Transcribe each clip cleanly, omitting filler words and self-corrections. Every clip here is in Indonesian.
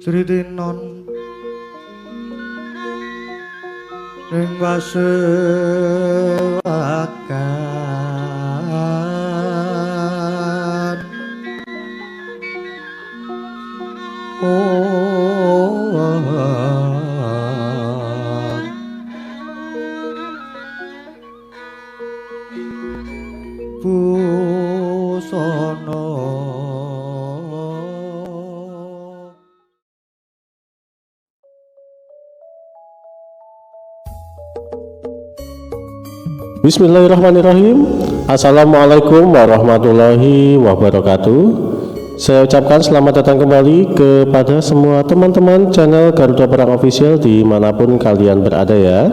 Sritinon ning pasewakan busana. Bismillahirrahmanirrahim. Assalamualaikum warahmatullahi wabarakatuh. Saya ucapkan selamat datang kembali kepada semua teman-teman channel Garuda Perang Official dimanapun kalian berada ya.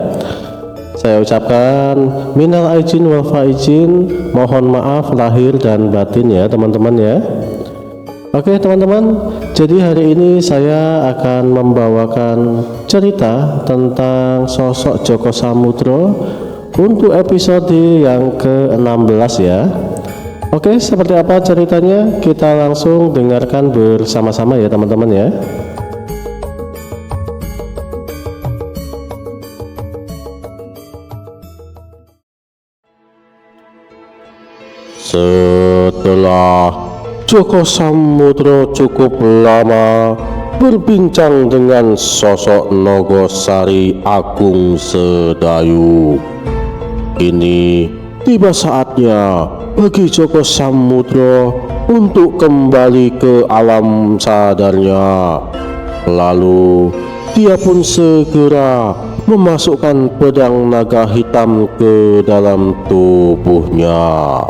Saya ucapkan minal aizin wal faizin, mohon maaf lahir dan batin ya teman-teman ya. Oke teman-teman, jadi hari ini saya akan membawakan cerita tentang sosok Djoko Samudro untuk episode yang ke-16 ya. Oke, seperti apa ceritanya? Kita langsung dengarkan bersama-sama ya teman-teman ya. Setelah Djoko Samudro cukup lama berbincang dengan sosok Nogosari Agung Sedayu, ini tiba saatnya bagi Djoko Samudro untuk kembali ke alam sadarnya. Lalu dia pun segera memasukkan pedang naga hitam ke dalam tubuhnya.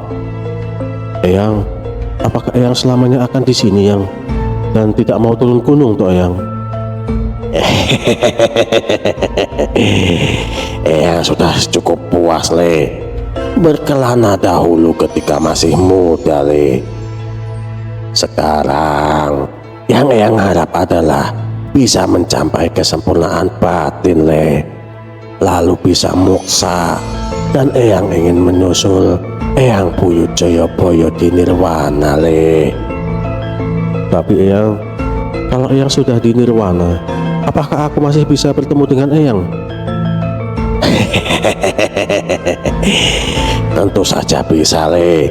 Eyang, apakah Eyang selamanya akan di sini Yang? Dan tidak mau turun gunung toh Eyang? Eyang sudah cukup puas le berkelana dahulu ketika masih muda le. Sekarang yang Eyang harap adalah bisa mencapai kesempurnaan batin le, lalu bisa moksa, dan Eyang ingin menyusul Eyang Buyut Joyoboyo di Nirwana le. Tapi Eyang, kalau Eyang sudah di Nirwana, apakah aku masih bisa bertemu dengan Eyang? Tentu saja bisa le,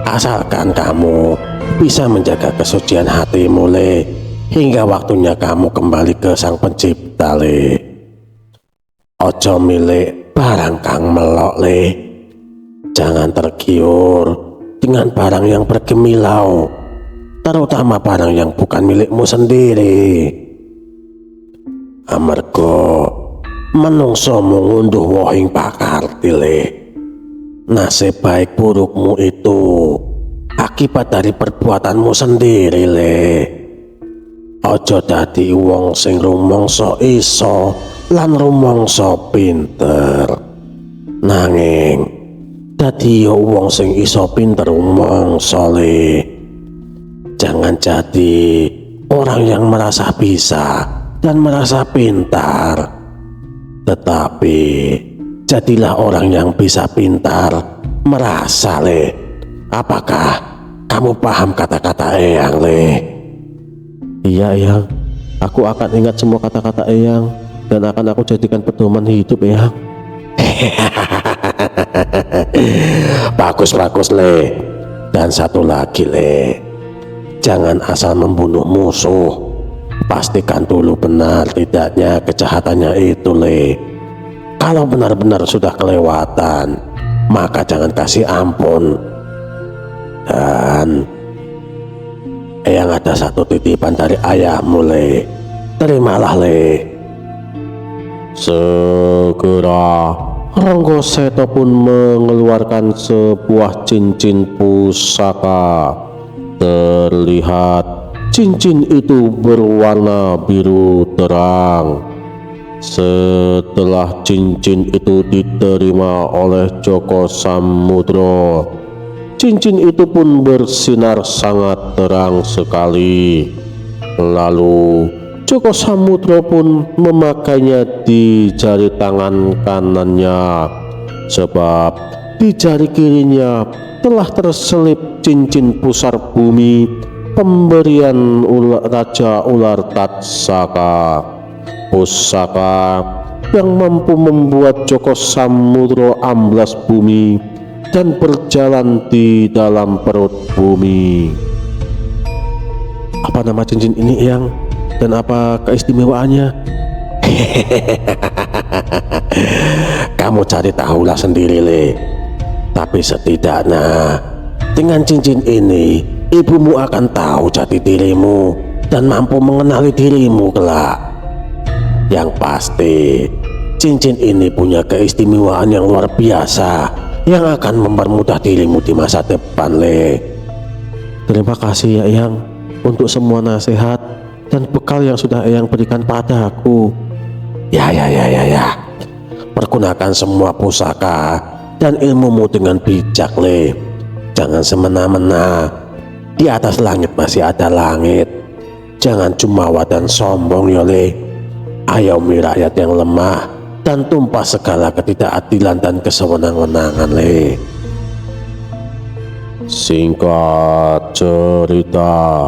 asalkan kamu bisa menjaga kesucian hatimu le, hingga waktunya kamu kembali ke Sang Pencipta le. Ojo milik barang kang melok le, jangan tergiur dengan barang yang bergemilau, terutama barang yang bukan milikmu sendiri. Amarga menungso mengunduh wohing pakarti le, nasib baik burukmu itu akibat dari perbuatanmu sendiri le. Ojo dadi wong sing rumangsa iso lan rumangsa pinter, nanging dadi wong sing iso pinter rumangsa le. Jangan jadi orang yang merasa bisa dan merasa pintar, tetapi jadilah orang yang bisa pintar merasa le. Apakah kamu paham kata-kata Eyang le? Iya Eyang, aku akan ingat semua kata-kata Eyang dan akan aku jadikan pedoman hidup Eyang. Bagus le. Dan satu lagi le, jangan asal membunuh musuh, pastikan dulu benar tidaknya kejahatannya itu le. Kalau benar-benar sudah kelewatan, maka jangan kasih ampun. Dan Eyang ada satu titipan dari ayahmu le, terimalah le. Segera Ronggo Seto pun mengeluarkan sebuah cincin pusaka. Terlihat cincin itu berwarna biru terang. Setelah cincin itu diterima oleh Djoko Samudro, cincin itu pun bersinar sangat terang sekali. Lalu Djoko Samudro pun memakainya di jari tangan kanannya, sebab di jari kirinya telah terselip cincin pusar bumi pemberian Raja Ular Tatsaka, pusaka yang mampu membuat Joko Samudro amblas bumi dan berjalan di dalam perut bumi. Apa nama cincin ini, Eyang? Dan apa keistimewaannya? Kamu cari tahulah sendiri, Le. Tapi setidaknya dengan cincin ini ibumu akan tahu jati dirimu dan mampu mengenali dirimu kelak. Yang pasti cincin ini punya keistimewaan yang luar biasa yang akan mempermudah dirimu di masa depan, Le. Terima kasih ya Eyang untuk semua nasihat dan bekal yang sudah Eyang berikan padaku. Ya. Pergunakan semua pusaka dan ilmumu dengan bijak, Le. Jangan semena-mena. Di atas langit masih ada langit. Jangan jumawa dan sombong, ya, Le. Ayomi rakyat yang lemah dan tumpah segala ketidakadilan dan kesewenang-wenangan, Le. Singkat cerita,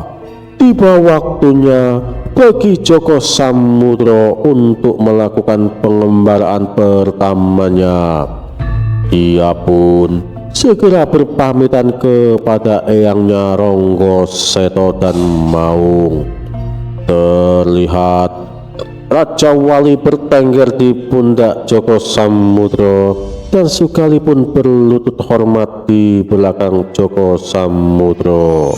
tiba waktunya bagi Joko Samudro untuk melakukan pengembaraan pertamanya. Ia pun segera berpamitan kepada eyangnya Ronggo Seto dan Maung. Terlihat Raja Wali bertengger di pundak Joko Samudro dan Sukali pun berlutut hormat di belakang Joko Samudro.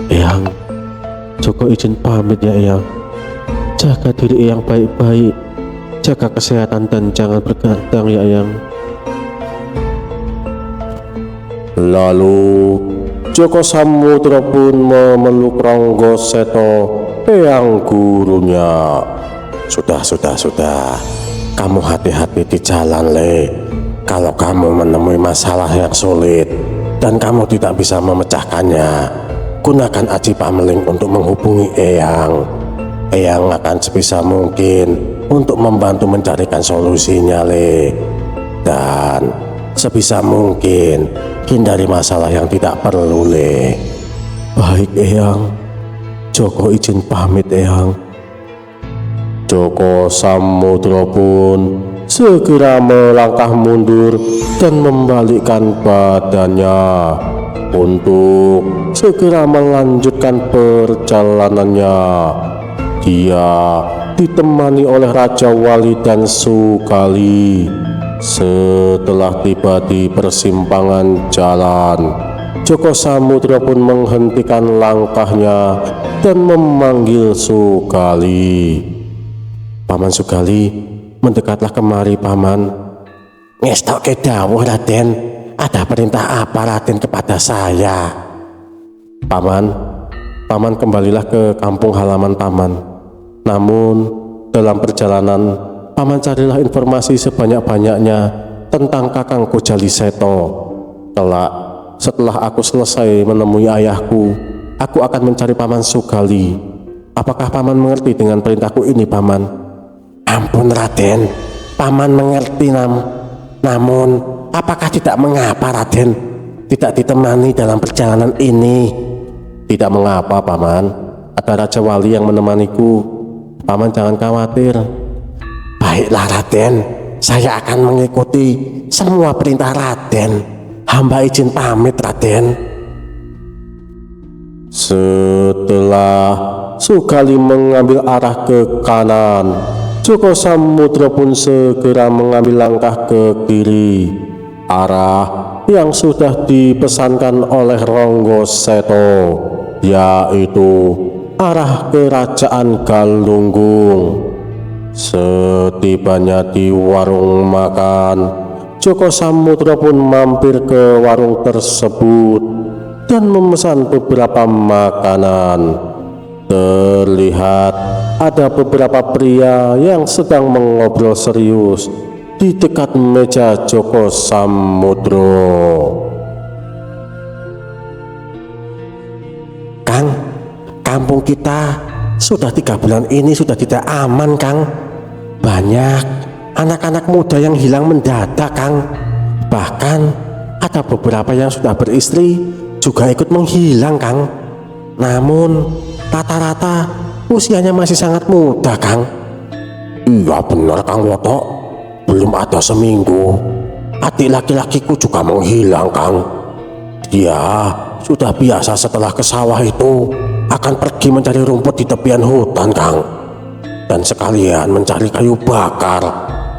Eyang, Joko izin pamit ya Eyang. Jaga diri Eyang baik-baik, jaga kesehatan dan jangan bergadang ya Eyang. Lalu Joko Samudro pun memeluk Ronggo Seto, eyang gurunya. Sudah. Kamu hati-hati di jalan, Le. Kalau kamu menemui masalah yang sulit dan kamu tidak bisa memecahkannya, gunakan aji pameling untuk menghubungi Eyang. Eyang akan sebisa mungkin untuk membantu mencarikan solusinya, Le. Dan sebisa mungkin hindari masalah yang tidak perlu, Le. Baik Eyang, Joko izin pamit Eyang. Joko Samudro pun segera melangkah mundur dan membalikkan badannya untuk segera melanjutkan perjalanannya. Dia ditemani oleh Raja Wali dan Sukali. Setelah tiba di persimpangan jalan, Joko Samudro pun menghentikan langkahnya dan memanggil Sukali. Paman Sukali, mendekatlah kemari Paman. Ngestoke dawuh, Raden. Ada perintah apa, Raden, kepada saya? Paman kembalilah ke kampung halaman Paman. Namun dalam perjalanan Paman carilah informasi sebanyak-banyaknya tentang Kakang Kojali Seto. Kelak setelah aku selesai menemui ayahku, aku akan mencari Paman Sukali. Apakah Paman mengerti dengan perintahku ini, Paman? Ampun, Raden. Paman mengerti, namun apakah tidak mengapa, Raden, tidak ditemani dalam perjalanan ini? Tidak mengapa, Paman. Ada Raja Wali yang menemaniku. Paman jangan khawatir. Baiklah, Raden. Saya akan mengikuti semua perintah Raden. Hamba izin pamit, Raden. Setelah Sukali mengambil arah ke kanan, Joko Samudro pun segera mengambil langkah ke kiri, arah yang sudah dipesankan oleh Ronggo Seto, yaitu arah kerajaan Galunggung. Setibanya di warung makan, Joko Samudro pun mampir ke warung tersebut dan memesan beberapa makanan. Terlihat ada beberapa pria yang sedang mengobrol serius di dekat meja Joko Samudro. Kang, kampung kita sudah 3 bulan ini sudah tidak aman, Kang. Banyak anak-anak muda yang hilang mendadak, Kang. Bahkan ada beberapa yang sudah beristri juga ikut menghilang, Kang. Namun rata-rata usianya masih sangat muda, Kang. Iya benar, Kang Woto. Belum ada seminggu, adik laki-lakiku juga menghilang, Kang. Dia sudah biasa setelah ke sawah itu akan pergi mencari rumput di tepian hutan, Kang. Dan sekalian mencari kayu bakar.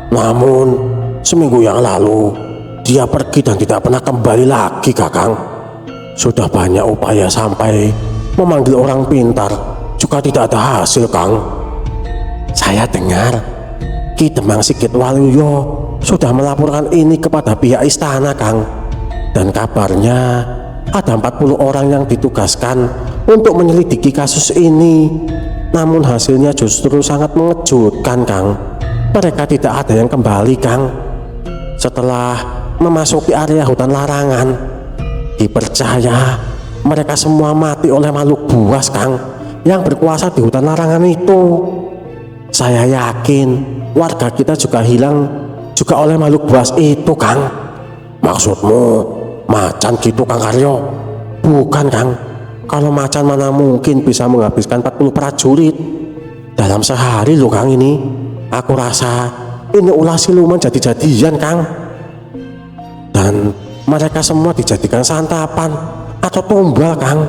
Namun seminggu yang lalu dia pergi dan tidak pernah kembali lagi, Kakang. Sudah banyak upaya sampai memanggil orang pintar, juga tidak ada hasil, Kang. Saya dengar Ki Demang Sigit Waluyo sudah melaporkan ini kepada pihak istana, Kang. Dan kabarnya ada 40 orang yang ditugaskan untuk menyelidiki kasus ini. Namun hasilnya justru sangat mengejutkan, Kang. Mereka tidak ada yang kembali, Kang. Setelah memasuki area hutan larangan, dipercaya mereka semua mati oleh makhluk buas, Kang, yang berkuasa di hutan larangan itu. Saya yakin warga kita juga hilang juga oleh makhluk buas itu, Kang. Maksudmu macan gitu, Kang Karyo? Bukan, Kang. Kalau macan mana mungkin bisa menghabiskan 40 prajurit dalam sehari loh, Kang. Ini aku rasa ini ulah siluman jadi-jadian, Kang. Dan mereka semua dijadikan santapan atau tumbal, Kang.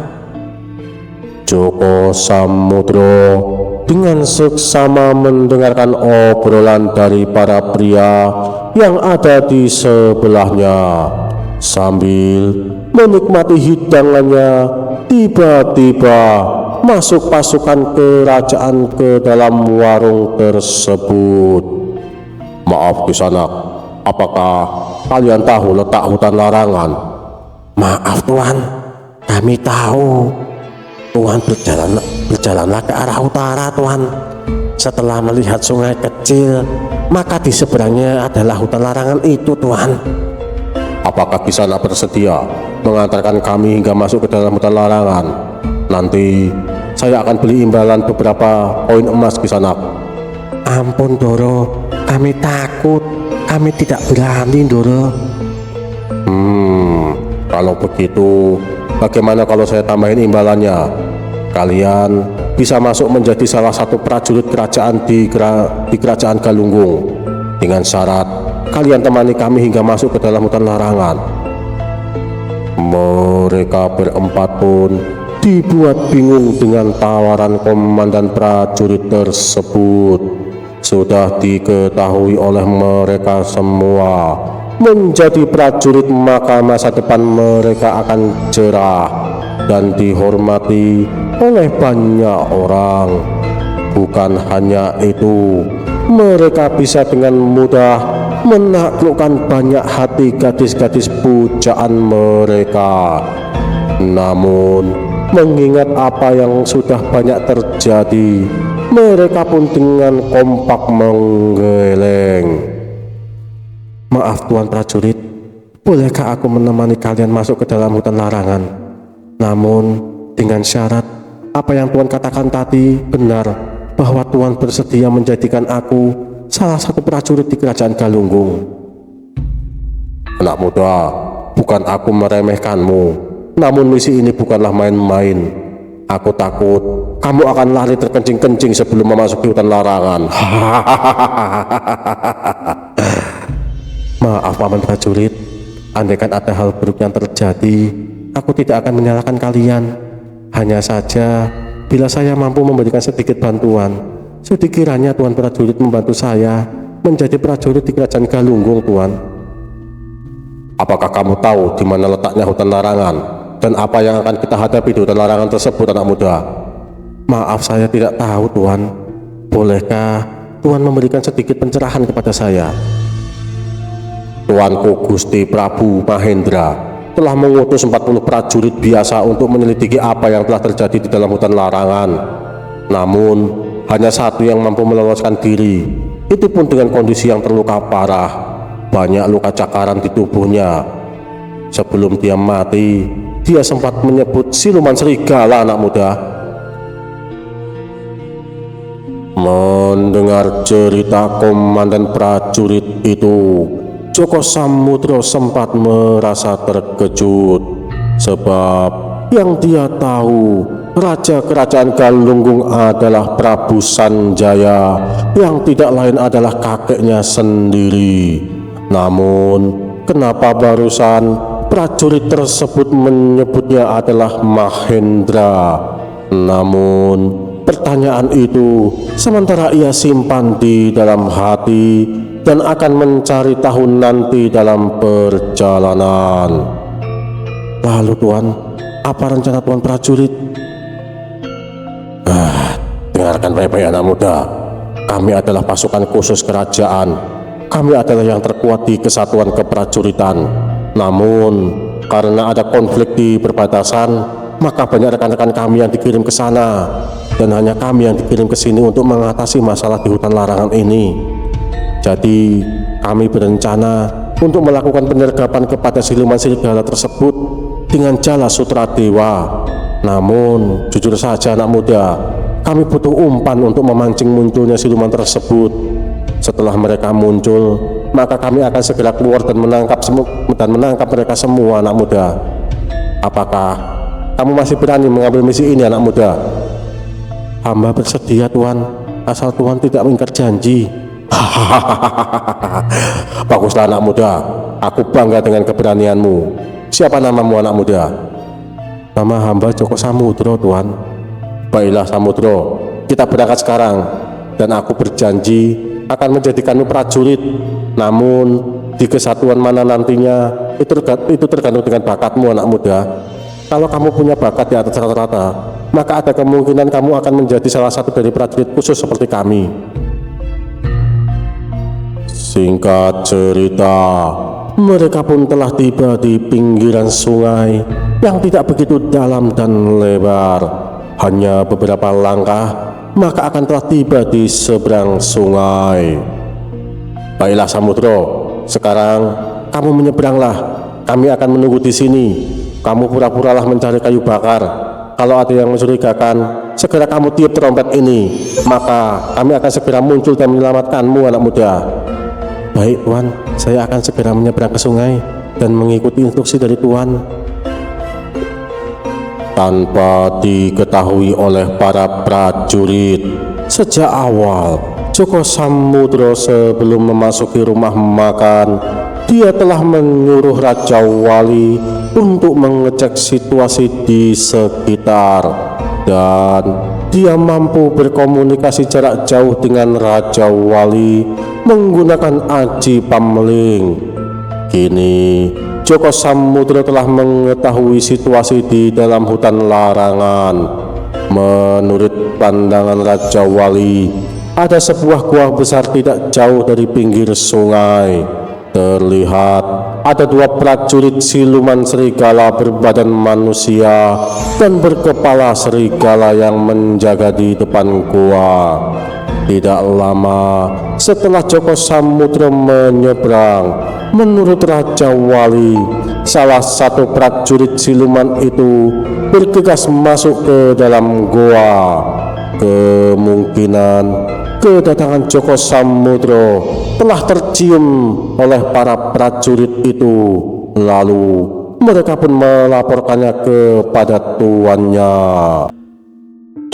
Joko Samudro dengan seksama mendengarkan obrolan dari para pria yang ada di sebelahnya. Sambil menikmati hidangannya, tiba-tiba masuk pasukan kerajaan ke dalam warung tersebut. Maaf Kisanak, apakah kalian tahu letak hutan larangan? Maaf Tuan, kami tahu. Tuan berjalanlah ke arah utara, Tuan. Setelah melihat sungai kecil, maka di seberangnya adalah hutan larangan itu, Tuan. Apakah Kisanak bersedia mengantarkan kami hingga masuk ke dalam hutan larangan? Nanti saya akan beli imbalan beberapa koin emas, Kisanak. Ampun Doro, kami takut. Kami tidak berani, Doro. Kalau begitu, bagaimana kalau saya tambahin imbalannya? Kalian bisa masuk menjadi salah satu prajurit kerajaan di kerajaan Galunggung, dengan syarat kalian temani kami hingga masuk ke dalam hutan larangan. Mereka berempat pun dibuat bingung dengan tawaran komandan prajurit tersebut. Sudah diketahui oleh mereka semua, menjadi prajurit maka masa depan mereka akan cerah dan dihormati oleh banyak orang. Bukan hanya itu, mereka bisa dengan mudah menaklukkan banyak hati gadis-gadis pujaan mereka. Namun mengingat apa yang sudah banyak terjadi, mereka pun dengan kompak menggeleng. Maaf Tuan prajurit, bolehkah aku menemani kalian masuk ke dalam hutan larangan? Namun dengan syarat apa yang Tuan katakan tadi benar, bahwa Tuan bersedia menjadikan aku salah satu prajurit di kerajaan Galunggung. Anak muda, bukan aku meremehkanmu, namun misi ini bukanlah main-main. Aku takut kamu akan lari terkencing-kencing sebelum memasuki hutan larangan. Maaf Paman prajurit, andaikan ada hal buruk yang terjadi, aku tidak akan menyalahkan kalian. Hanya saja bila saya mampu memberikan sedikit bantuan, sekiranya Tuan prajurit membantu saya menjadi prajurit di kerajaan Galunggung, Tuan. Apakah kamu tahu di mana letaknya hutan larangan dan apa yang akan kita hadapi di hutan larangan tersebut, anak muda? Maaf, saya tidak tahu, Tuan. Bolehkah Tuan memberikan sedikit pencerahan kepada saya? Tuanku Gusti Prabu Mahendra telah mengutus 40 prajurit biasa untuk menyelidiki apa yang telah terjadi di dalam hutan larangan. Namun hanya satu yang mampu meloloskan diri, itu pun dengan kondisi yang terluka parah. Banyak luka cakaran di tubuhnya. Sebelum dia mati, dia sempat menyebut siluman serigala, anak muda. Mendengar cerita komandan prajurit itu, Joko Samudro sempat merasa terkejut, sebab yang dia tahu Raja Kerajaan Galunggung adalah Prabu Sanjaya yang tidak lain adalah kakeknya sendiri. Namun, kenapa barusan prajurit tersebut menyebutnya adalah Mahendra? Namun, pertanyaan itu sementara ia simpan di dalam hati dan akan mencari tahu nanti dalam perjalanan. Lalu Tuan, apa rencana Tuan prajurit? Dengarkan baik-baik anak muda. Kami adalah pasukan khusus kerajaan. Kami adalah yang terkuat di kesatuan keprajuritan. Namun, karena ada konflik di perbatasan, maka banyak rekan-rekan kami yang dikirim ke sana. Dan hanya kami yang dikirim ke sini untuk mengatasi masalah di hutan larangan ini. Jadi, kami berencana untuk melakukan penyergapan kepada siluman serigala tersebut dengan jala sutra dewa. Namun, jujur saja anak muda, kami butuh umpan untuk memancing munculnya siluman tersebut. Setelah mereka muncul, maka kami akan segera keluar dan menangkap mereka semua anak muda. Apakah kamu masih berani mengambil misi ini anak muda? Hamba bersedia Tuan, asal Tuan tidak mengingkar janji. Baguslah anak muda, aku bangga dengan keberanianmu. Siapa namamu anak muda? Nama hamba Joko Samudro Tuan. Baiklah Samudro, kita berangkat sekarang. Dan aku berjanji akan menjadikanmu prajurit. Namun di kesatuan mana nantinya itu tergantung dengan bakatmu anak muda. Kalau kamu punya bakat di atas rata-rata, maka ada kemungkinan kamu akan menjadi salah satu dari prajurit khusus seperti kami. Singkat cerita, mereka pun telah tiba di pinggiran sungai yang tidak begitu dalam dan lebar. Hanya beberapa langkah, maka akan telah tiba di seberang sungai. Baiklah Samudro, sekarang kamu menyeberanglah. Kami akan menunggu di sini. Kamu pura-puralah mencari kayu bakar. Kalau ada yang mencurigakan, segera kamu tiup trompet ini. Maka kami akan segera muncul dan menyelamatkanmu anak muda. Baik Tuan, saya akan segera menyeberang ke sungai dan mengikuti instruksi dari Tuan. Tanpa diketahui oleh para prajurit, sejak awal Joko Samudro sebelum memasuki rumah makan, dia telah menyuruh Raja Wali untuk mengecek situasi di sekitar, dan dia mampu berkomunikasi jarak jauh dengan Raja Wali menggunakan aji pamling. Kini Joko Samudro telah mengetahui situasi di dalam hutan larangan. Menurut pandangan Raja Wali, ada sebuah gua besar tidak jauh dari pinggir sungai. Terlihat ada dua prajurit siluman serigala berbadan manusia dan berkepala serigala yang menjaga di depan gua. Tidak lama setelah Joko Samudro menyeberang, menurut Raja Wali, salah satu prajurit siluman itu bergegas masuk ke dalam goa. Kemungkinan kedatangan Joko Samudro telah tercium oleh para prajurit itu. Lalu mereka pun melaporkannya kepada tuannya.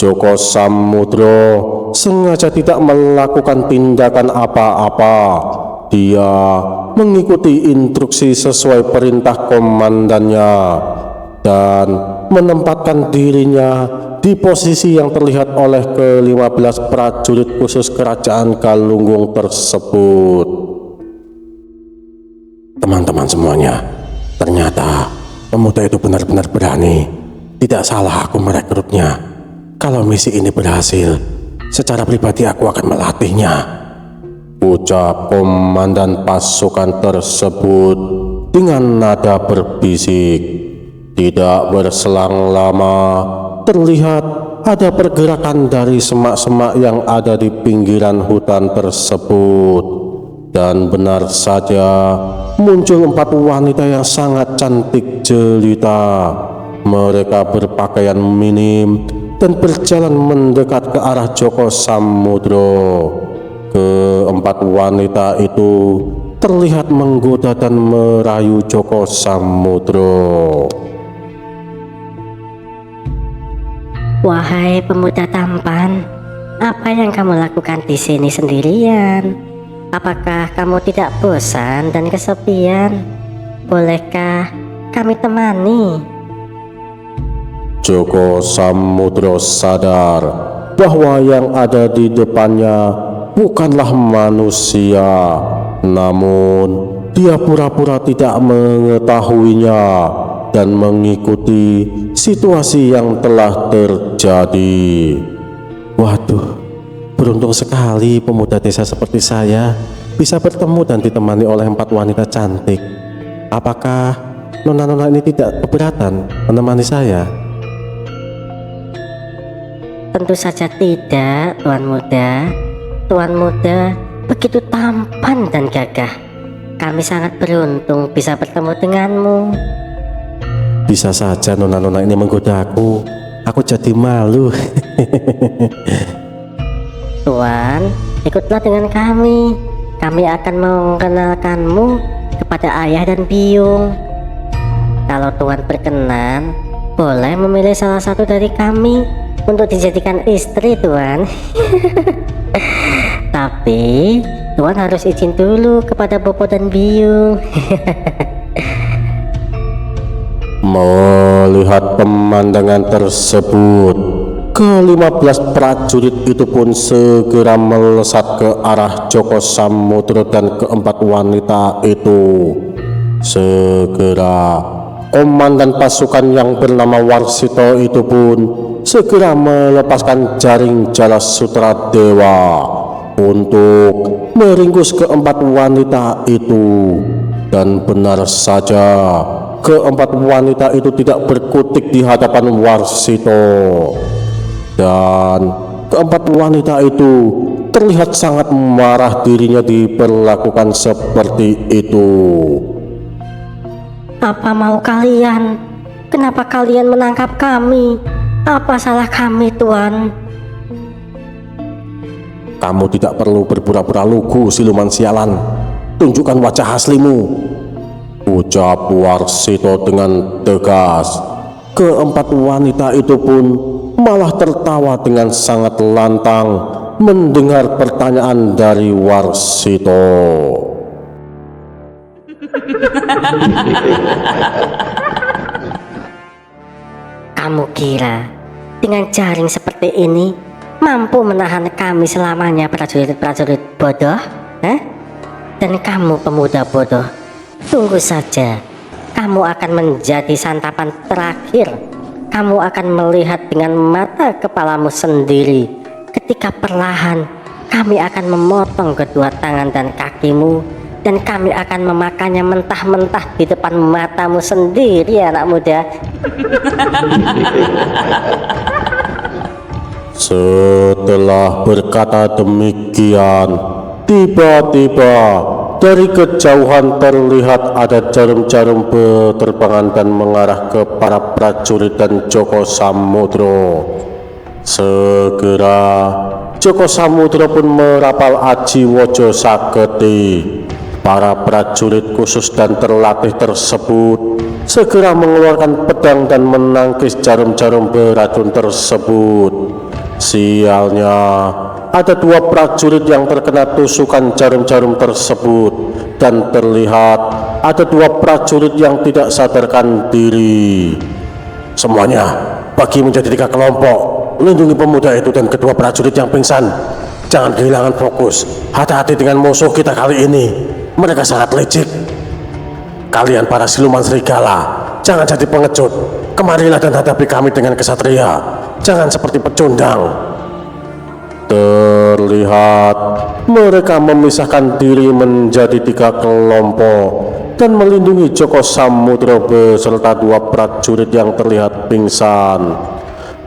Joko Samudro sengaja tidak melakukan tindakan apa-apa. Dia mengikuti instruksi sesuai perintah komandannya dan menempatkan dirinya di posisi yang terlihat oleh ke-15 prajurit khusus kerajaan Galunggung tersebut. Teman-teman semuanya, ternyata pemuda itu benar-benar berani. Tidak salah aku merekrutnya. Kalau misi ini berhasil, secara pribadi aku akan melatihnya, ucap komandan pasukan tersebut dengan nada berbisik. Tidak berselang lama, terlihat ada pergerakan dari semak-semak yang ada di pinggiran hutan tersebut. Dan benar saja, muncul 4 wanita yang sangat cantik jelita. Mereka berpakaian minim dan berjalan mendekat ke arah Joko Samudro. Keempat wanita itu terlihat menggoda dan merayu Joko Samudro. Wahai pemuda tampan, apa yang kamu lakukan di sini sendirian? Apakah kamu tidak bosan dan kesepian? Bolehkah kami temani? Joko Samudro sadar bahwa yang ada di depannya bukanlah manusia, namun dia pura-pura tidak mengetahuinya dan mengikuti situasi yang telah terjadi. Waduh, beruntung sekali pemuda desa seperti saya bisa bertemu dan ditemani oleh 4 wanita cantik. Apakah nona-nona ini tidak keberatan menemani saya? Tentu saja tidak, Tuan Muda. Tuan Muda begitu tampan dan gagah. Kami sangat beruntung bisa bertemu denganmu. Bisa saja nona-nona ini menggoda aku. Aku jadi malu. Tuan, ikutlah dengan kami. Kami akan mengenalkanmu kepada ayah dan Biung. Kalau Tuan berkenan, boleh memilih salah satu dari kami untuk dijadikan istri, Tuan. Tapi Tuan harus izin dulu kepada Bopo dan Biung. Melihat pemandangan tersebut, ke-15 prajurit itu pun segera melesat ke arah Joko Samudro dan ke-4 wanita itu. Segera komandan pasukan yang bernama Warsito itu pun segera melepaskan jaring Jala Sutra Dewa untuk meringkus ke-4 wanita itu. Dan benar saja, ke-4 wanita itu tidak berkutik di hadapan Warsito. Dan ke-4 wanita itu terlihat sangat marah dirinya diperlakukan seperti itu. Apa mau kalian? Kenapa kalian menangkap kami? Apa salah kami, Tuan? Kamu tidak perlu berpura-pura lugu, siluman sialan. Tunjukkan wajah aslimu, ucap Warsito dengan tegas. ke-4 wanita itu pun malah tertawa dengan sangat lantang mendengar pertanyaan dari Warsito. Kamu kira dengan jaring seperti ini mampu menahan kami selamanya, prajurit-prajurit bodoh? Dan kamu pemuda bodoh, tunggu saja. Kamu akan menjadi santapan terakhir. Kamu akan melihat dengan mata kepalamu sendiri ketika perlahan kami akan memotong kedua tangan dan kakimu, dan kami akan memakannya mentah-mentah di depan matamu sendiri, anak muda. Setelah berkata demikian, tiba-tiba dari kejauhan terlihat ada jarum-jarum berterbangan dan mengarah ke para prajurit dan Joko Samudro. Segera Joko Samudro pun merapal Aji Wojo Saketi. Para prajurit khusus dan terlatih tersebut segera mengeluarkan pedang dan menangkis jarum-jarum beracun tersebut. Sialnya, ada 2 prajurit yang terkena tusukan jarum-jarum tersebut, dan terlihat ada 2 prajurit yang tidak sadarkan diri. Semuanya bagi menjadi 3 kelompok, lindungi pemuda itu dan kedua prajurit yang pingsan. Jangan kehilangan fokus. Hati-hati dengan musuh kita kali ini, mereka sangat licik. Kalian para siluman serigala, jangan jadi pengecut. Kemarilah dan hadapi kami dengan kesatria, jangan seperti pecundang. Terlihat mereka memisahkan diri menjadi 3 kelompok dan melindungi Joko Samudro beserta 2 prajurit yang terlihat pingsan.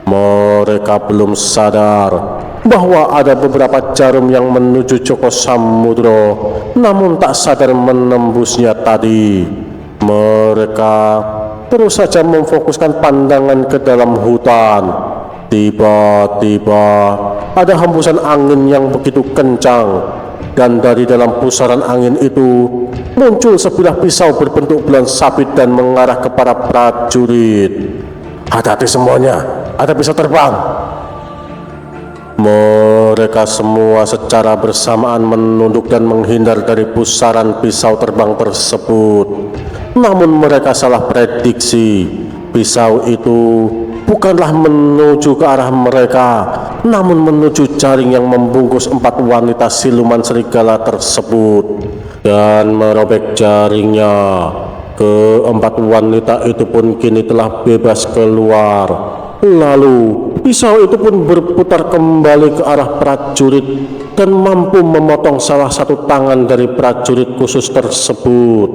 Mereka belum sadar bahwa ada beberapa jarum yang menuju Joko Samudro, namun tak sadar menembusnya tadi. Mereka terus saja memfokuskan pandangan ke dalam hutan. Tiba-tiba ada hembusan angin yang begitu kencang, dan dari dalam pusaran angin itu muncul sebilah pisau berbentuk bulan sabit dan mengarah ke para prajurit. Hati-hati semuanya, ada pisau terbang. Mereka semua secara bersamaan menunduk dan menghindar dari pusaran pisau terbang tersebut. Namun mereka salah prediksi. Pisau itu bukanlah menuju ke arah mereka, namun menuju jaring yang membungkus 4 wanita siluman serigala tersebut dan merobek jaringnya. Keempat wanita itu pun kini telah bebas keluar. Lalu pisau itu pun berputar kembali ke arah prajurit dan mampu memotong salah satu tangan dari prajurit khusus tersebut.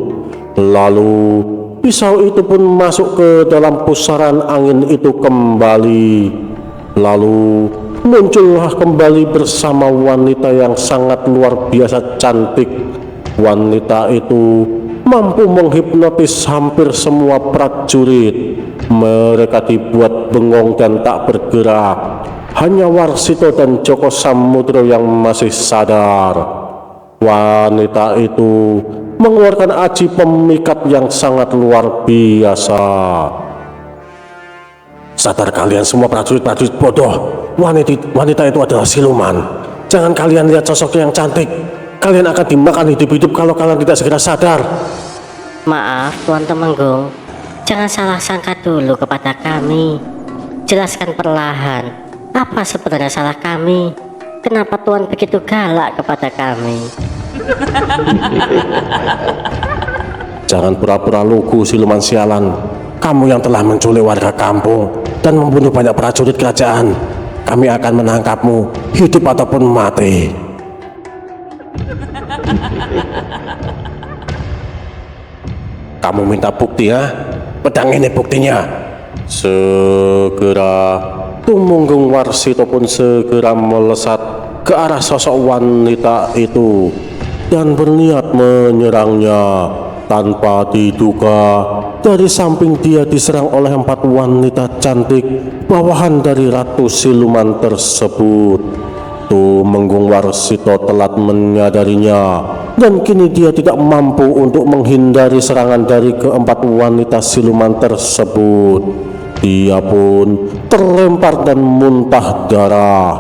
Lalu pisau itu pun masuk ke dalam pusaran angin itu kembali. Lalu muncullah kembali bersama wanita yang sangat luar biasa cantik. Wanita itu mampu menghipnotis hampir semua prajurit. Mereka dibuat bengong dan tak bergerak. Hanya Warsito dan Joko Samudro yang masih sadar. Wanita itu mengeluarkan aji pemikat yang sangat luar biasa. Sadar kalian semua prajurit-prajurit bodoh, wanita itu adalah siluman. Jangan kalian lihat sosoknya yang cantik. Kalian akan dimakan hidup-hidup kalau kalian tidak segera sadar. Maaf Tuan Temenggung, jangan salah sangka dulu kepada kami. Jelaskan perlahan, apa sebenarnya salah kami? Kenapa Tuan begitu galak kepada kami? Jangan pura-pura lugu, siluman sialan. Kamu yang telah menculik warga kampung dan membunuh banyak prajurit kerajaan. Kami akan menangkapmu, hidup ataupun mati. Kamu minta bukti ya? Pedang ini buktinya. Segera Tumenggung Warsito pun segera melesat ke arah sosok wanita itu dan berniat menyerangnya. Tanpa diduga, dari samping dia diserang oleh 4 wanita cantik bawahan dari Ratu Siluman tersebut. Tumenggung Warsito telat menyadarinya dan kini dia tidak mampu untuk menghindari serangan dari keempat wanita siluman tersebut. Dia pun terlempar dan muntah darah.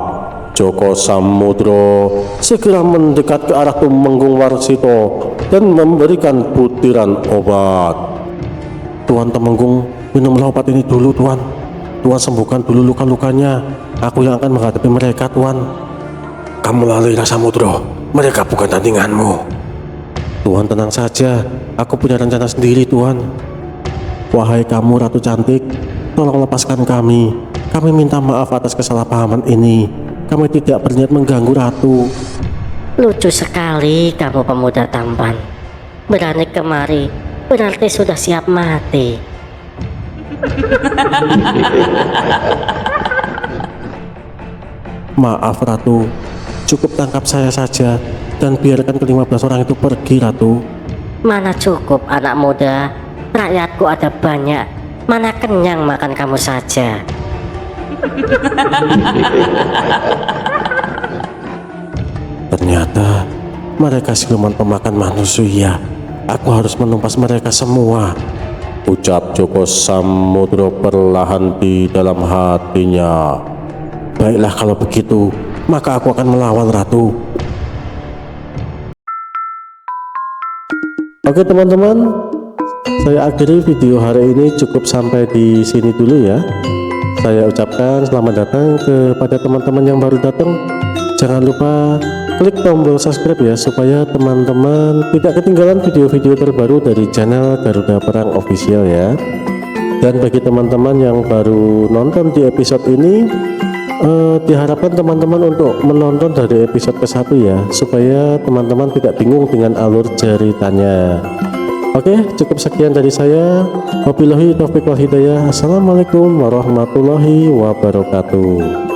Joko Samudro segera mendekat ke arah Tumenggung Warsito dan memberikan butiran obat. Tuan Temenggung, minumlah obat ini dulu Tuan. Tuan sembuhkan dulu luka-lukanya. Aku yang akan menghadapi mereka Tuan. Kamu lalailah Samudro, mereka bukan tandinganmu. Tuan tenang saja, aku punya rencana sendiri Tuan. Wahai kamu Ratu Cantik, tolong lepaskan kami. Kami minta maaf atas kesalahpahaman ini. Kami tidak berniat mengganggu Ratu. Lucu sekali kamu pemuda tampan. Berani kemari, berarti sudah siap mati. Maaf Ratu, cukup tangkap saya saja dan biarkan ke-15 orang itu pergi Ratu. Mana cukup anak muda, rakyatku ada banyak. Mana kenyang makan kamu saja. Ternyata mereka siluman pemakan manusia. Aku harus menumpas mereka semua, ucap Joko Samudro perlahan di dalam hatinya. Baiklah kalau begitu, maka aku akan melawan Ratu. Oke teman-teman, saya akhiri video hari ini cukup sampai di sini dulu ya. Saya ucapkan selamat datang kepada teman-teman yang baru datang. Jangan lupa klik tombol subscribe ya, supaya teman-teman tidak ketinggalan video-video terbaru dari channel Garuda Perang Official ya. Dan bagi teman-teman yang baru nonton di episode ini, diharapkan teman-teman untuk menonton dari episode ke-1 ya, supaya teman-teman tidak bingung dengan alur ceritanya. Oke, cukup sekian dari saya. Wabillahi taufiq wal hidayah. Assalamualaikum warahmatullahi wabarakatuh.